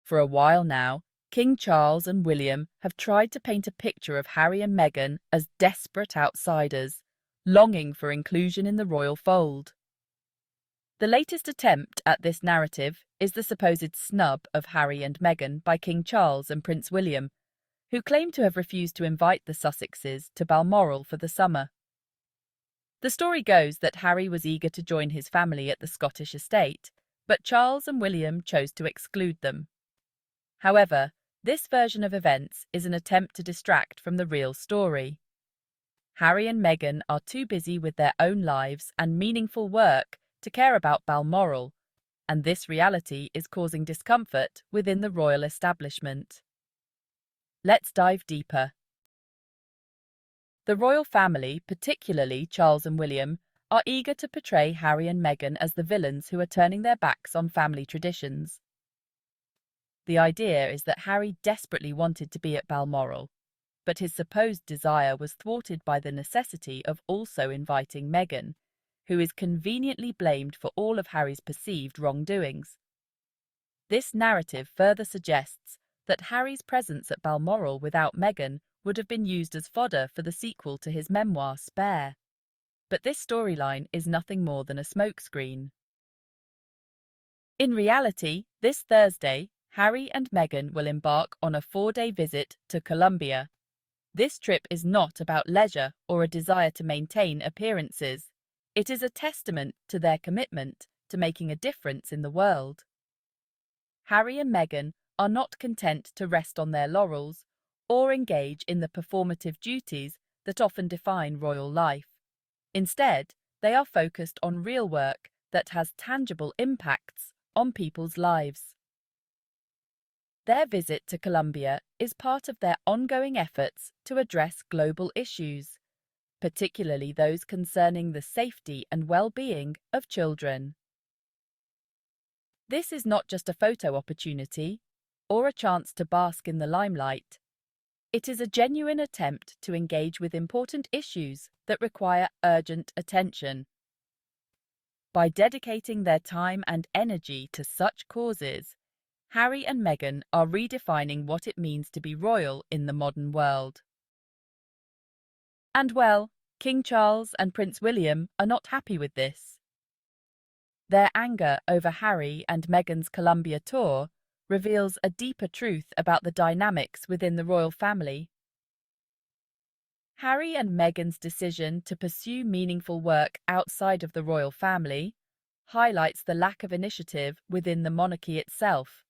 For a while now, King Charles and William have tried to paint a picture of Harry and Meghan as desperate outsiders, longing for inclusion in the royal fold. The latest attempt at this narrative is the supposed snub of Harry and Meghan by King Charles and Prince William, who claim to have refused to invite the Sussexes to Balmoral for the summer. The story goes that Harry was eager to join his family at the Scottish estate, but Charles and William chose to exclude them. However, this version of events is an attempt to distract from the real story. Harry and Meghan are too busy with their own lives and meaningful work to care about Balmoral, and this reality is causing discomfort within the royal establishment. Let's dive deeper. The royal family, particularly Charles and William, are eager to portray Harry and Meghan as the villains who are turning their backs on family traditions. The idea is that Harry desperately wanted to be at Balmoral, but his supposed desire was thwarted by the necessity of also inviting Meghan, who is conveniently blamed for all of Harry's perceived wrongdoings. This narrative further suggests that Harry's presence at Balmoral without Meghan would have been used as fodder for the sequel to his memoir Spare. But this storyline is nothing more than a smokescreen. In reality, this Thursday, Harry and Meghan will embark on a 4-day visit to Colombia. This trip is not about leisure or a desire to maintain appearances. It is a testament to their commitment to making a difference in the world. Harry and Meghan are not content to rest on their laurels or engage in the performative duties that often define royal life. Instead, they are focused on real work that has tangible impacts on people's lives. Their visit to Colombia is part of their ongoing efforts to address global issues, particularly those concerning the safety and well-being of children. This is not just a photo opportunity or a chance to bask in the limelight. It is a genuine attempt to engage with important issues that require urgent attention. By dedicating their time and energy to such causes, Harry and Meghan are redefining what it means to be royal in the modern world. And well, King Charles and Prince William are not happy with this. Their anger over Harry and Meghan's Colombia tour reveals a deeper truth about the dynamics within the royal family. Harry and Meghan's decision to pursue meaningful work outside of the royal family highlights the lack of initiative within the monarchy itself.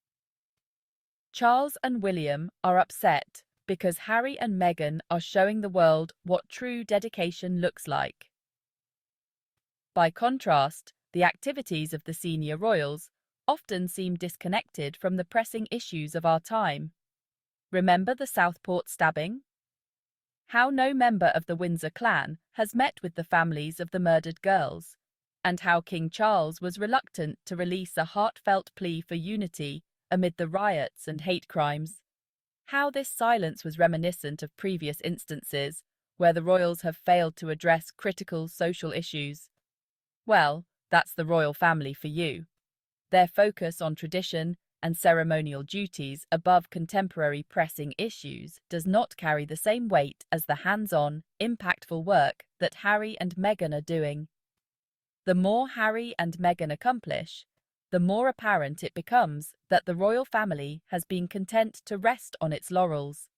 Charles and William are upset because Harry and Meghan are showing the world what true dedication looks like. By contrast, the activities of the senior royals often seem disconnected from the pressing issues of our time. Remember the Southport stabbing? How no member of the Windsor clan has met with the families of the murdered girls, and how King Charles was reluctant to release a heartfelt plea for unity amid the riots and hate crimes. How this silence was reminiscent of previous instances where the royals have failed to address critical social issues. Well, that's the royal family for you. Their focus on tradition and ceremonial duties above contemporary pressing issues does not carry the same weight as the hands-on, impactful work that Harry and Meghan are doing. The more Harry and Meghan accomplish, the more apparent it becomes that the royal family has been content to rest on its laurels.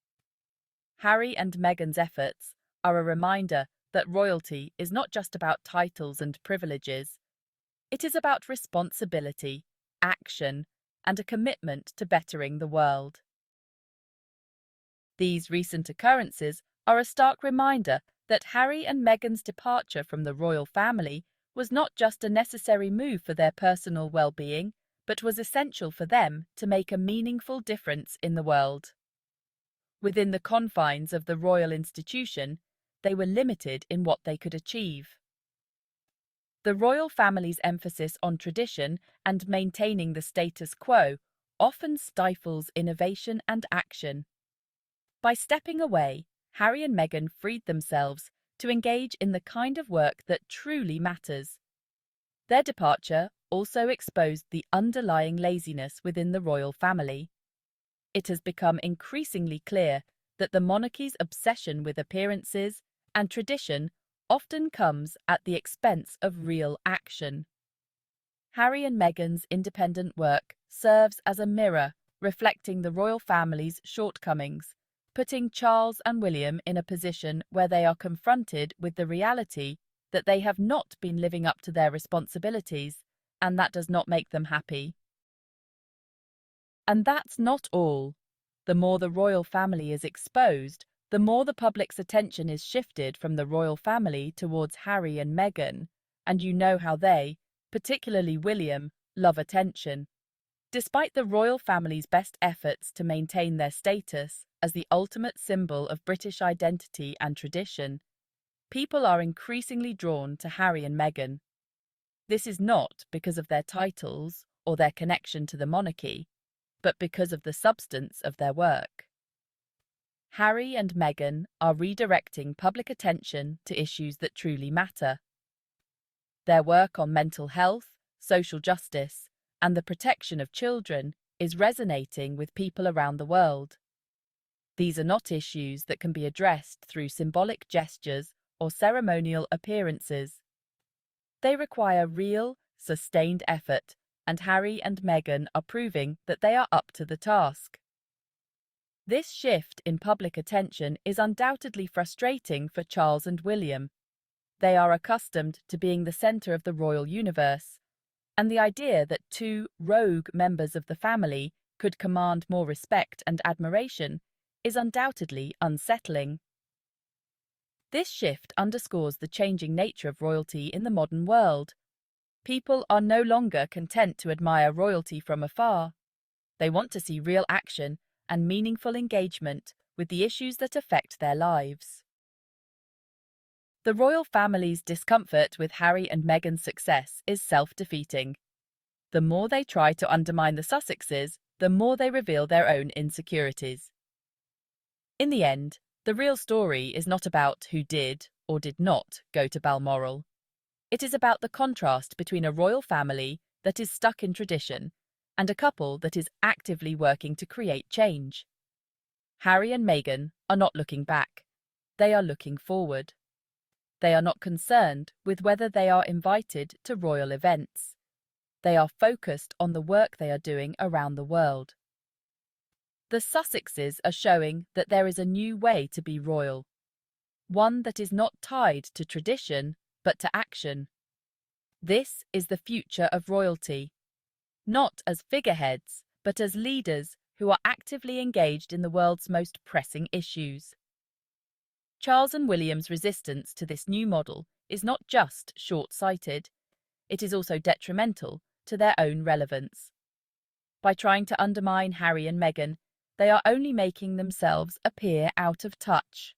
Harry and Meghan's efforts are a reminder that royalty is not just about titles and privileges. It is about responsibility, action, and a commitment to bettering the world. These recent occurrences are a stark reminder that Harry and Meghan's departure from the royal family was not just a necessary move for their personal well-being, but was essential for them to make a meaningful difference in the world. Within the confines of the royal institution, they were limited in what they could achieve. The royal family's emphasis on tradition and maintaining the status quo often stifles innovation and action. By stepping away, Harry and Meghan freed themselves to engage in the kind of work that truly matters. Their departure also exposed the underlying laziness within the royal family. it has become increasingly clear that the monarchy's obsession with appearances and tradition often comes at the expense of real action. Harry and Meghan's independent work serves as a mirror reflecting the royal family's shortcomings, putting Charles and William in a position where they are confronted with the reality that they have not been living up to their responsibilities, and that does not make them happy. And that's not all. The more the royal family is exposed, the more the public's attention is shifted from the royal family towards Harry and Meghan, and you know how they, particularly William, love attention. Despite the royal family's best efforts to maintain their status as the ultimate symbol of British identity and tradition, people are increasingly drawn to Harry and Meghan. This is not because of their titles or their connection to the monarchy, but because of the substance of their work. Harry and Meghan are redirecting public attention to issues that truly matter. Their work on mental health, social justice, and the protection of children is resonating with people around the world. These are not issues that can be addressed through symbolic gestures or ceremonial appearances. They require real, sustained effort, and Harry and Meghan are proving that they are up to the task. This shift in public attention is undoubtedly frustrating for Charles and William. They are accustomed to being the centre of the royal universe, and the idea that two rogue members of the family could command more respect and admiration is undoubtedly unsettling. This shift underscores the changing nature of royalty in the modern world. People are no longer content to admire royalty from afar. They want to see real action and meaningful engagement with the issues that affect their lives. The royal family's discomfort with Harry and Meghan's success is self-defeating. The more they try to undermine the Sussexes, the more they reveal their own insecurities. In the end, the real story is not about who did or did not go to Balmoral. It is about the contrast between a royal family that is stuck in tradition and a couple that is actively working to create change. Harry and Meghan are not looking back. They are looking forward. They are not concerned with whether they are invited to royal events. They are focused on the work they are doing around the world. The Sussexes are showing that there is a new way to be royal, one that is not tied to tradition but to action. This is the future of royalty, not as figureheads, but as leaders who are actively engaged in the world's most pressing issues. Charles and William's resistance to this new model is not just short-sighted, it is also detrimental to their own relevance. By trying to undermine Harry and Meghan, they are only making themselves appear out of touch.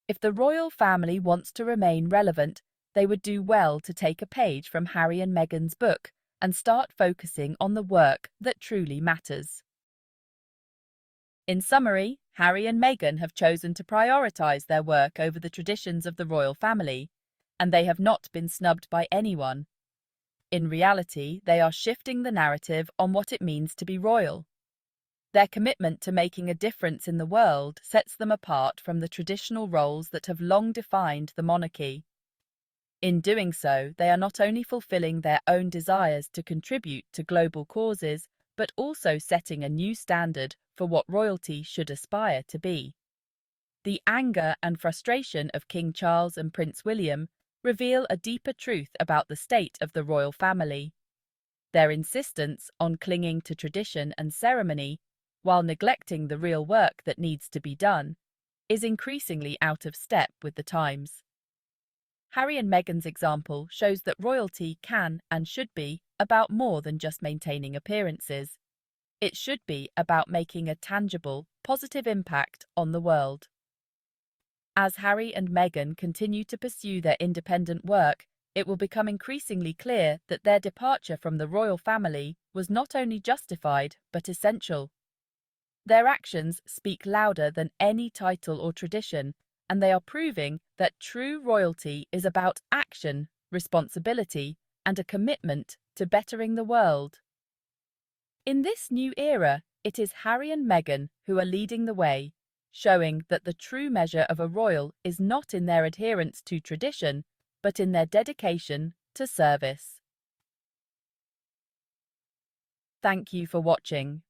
If the royal family wants to remain relevant, they would do well to take a page from Harry and Meghan's book and start focusing on the work that truly matters. In summary, Harry and Meghan have chosen to prioritise their work over the traditions of the royal family, and they have not been snubbed by anyone. In reality, they are shifting the narrative on what it means to be royal. Their commitment to making a difference in the world sets them apart from the traditional roles that have long defined the monarchy. In doing so, they are not only fulfilling their own desires to contribute to global causes, but also setting a new standard for what royalty should aspire to be. The anger and frustration of King Charles and Prince William reveal a deeper truth about the state of the royal family. Their insistence on clinging to tradition and ceremony, while neglecting the real work that needs to be done, is increasingly out of step with the times. Harry and Meghan's example shows that royalty can and should be about more than just maintaining appearances. It should be about making a tangible, positive impact on the world. As Harry and Meghan continue to pursue their independent work, it will become increasingly clear that their departure from the royal family was not only justified but essential. Their actions speak louder than any title or tradition, and they are proving that true royalty is about action, responsibility, and a commitment to bettering the world. In this new era, it is Harry and Meghan who are leading the way, showing that the true measure of a royal is not in their adherence to tradition, but in their dedication to service. Thank you for watching.